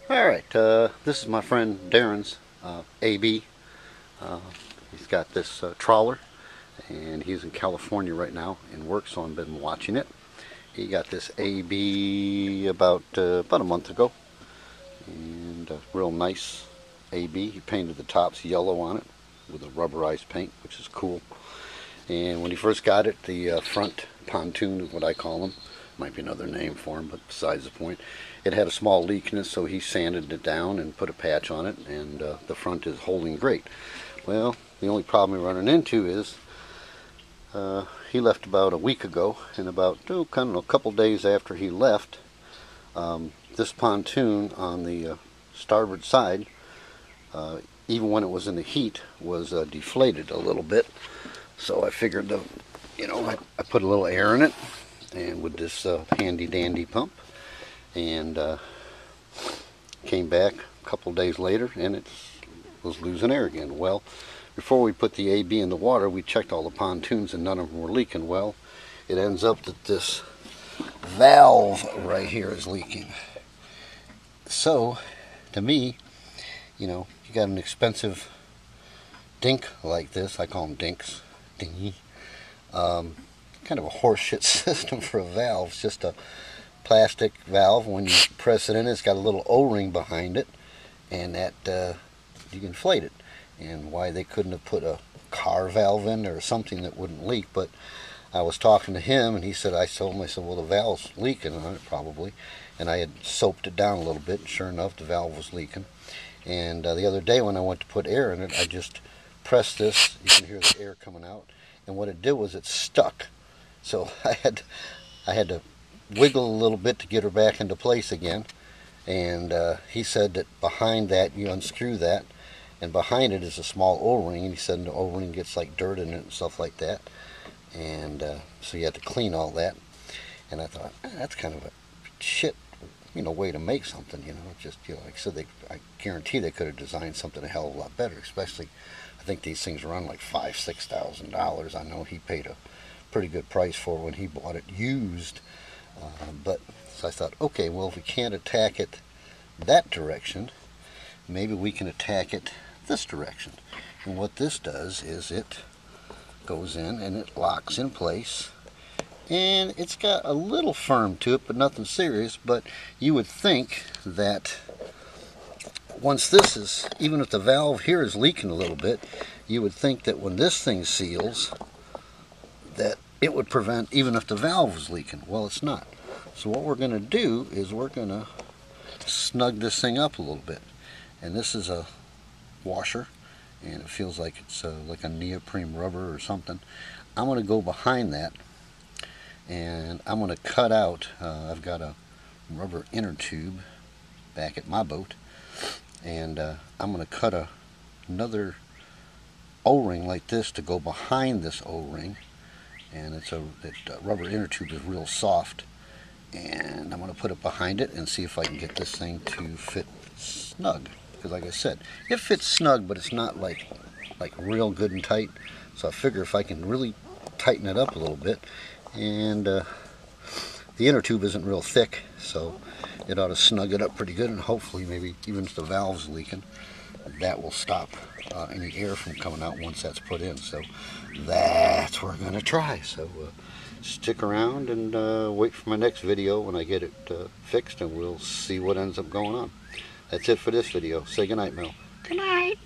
Alright, this is my friend Darren's AB. He's got this trawler, and he's in California right now in work, so I've been watching it. He got this AB about a month ago, and real nice AB. He painted the tops yellow on it with a rubberized paint, which is cool. And when he first got it, the front pontoon is what I call them. Might be another name for him, but besides the point. It had a small leak in it, so he sanded it down and put a patch on it, and the front is holding great. Well, the only problem we're running into is he left about a week ago, and about a couple days after he left, this pontoon on the starboard side, even when it was in the heat, was deflated a little bit. So I figured, I put a little air in it, and with this handy dandy pump, and came back a couple days later, and it was losing air again. Well, before we put the AB in the water, we checked all the pontoons and none of them were leaking. Well, it ends up that this valve right here is leaking. So, to me, you got an expensive dink like this. I call them dinks. Dingy. Kind of a horseshit system for a valve. It's just a plastic valve. When you press it in, it's got a little O-ring behind it, and that you can inflate it. And why they couldn't have put a car valve in there or something that wouldn't leak. But I was talking to him, and he said, I told him, well, the valve's leaking on it probably. And I had soaped it down a little bit, and sure enough, the valve was leaking. And the other day when I went to put air in it, I just pressed this. You can hear the air coming out. And what it did was it stuck. So I had to wiggle a little bit to get her back into place again. And he said that behind that, you unscrew that, and behind it is a small O-ring. And he said the O-ring gets like dirt in it and stuff like that. And so you had to clean all that. And I thought, that's kind of a shit, way to make something. Just like I said, I guarantee they could have designed something a hell of a lot better. Especially, I think these things run like $5,000–$6,000. I know he paid a pretty good price for when he bought it used. But so I thought, okay, well, if we can't attack it that direction, maybe we can attack it this direction. And what this does is it goes in and it locks in place. And it's got a little firm to it, but nothing serious. But you would think that once this is, even if the valve here is leaking a little bit, you would think that when this thing seals, that it would prevent even if the valve was leaking. Well, it's not. So what we're going to do is we're going to snug this thing up a little bit. And this is a washer, and it feels like it's like a neoprene rubber or something. I'm going to go behind that, and I'm going to cut out, I've got a rubber inner tube back at my boat, and I'm going to cut another O-ring like this to go behind this O-ring. And that rubber inner tube is real soft, and I'm going to put it behind it and see if I can get this thing to fit snug. Because like I said, it fits snug, but it's not like real good and tight. So I figure if I can really tighten it up a little bit, and the inner tube isn't real thick, so it ought to snug it up pretty good, and hopefully maybe even if the valve's leaking, that will stop any air from coming out once that's put in. So that's what we're going to try. So stick around and wait for my next video when I get it fixed, and we'll see what ends up going on. That's it for this video. Say goodnight, Mel. Good night.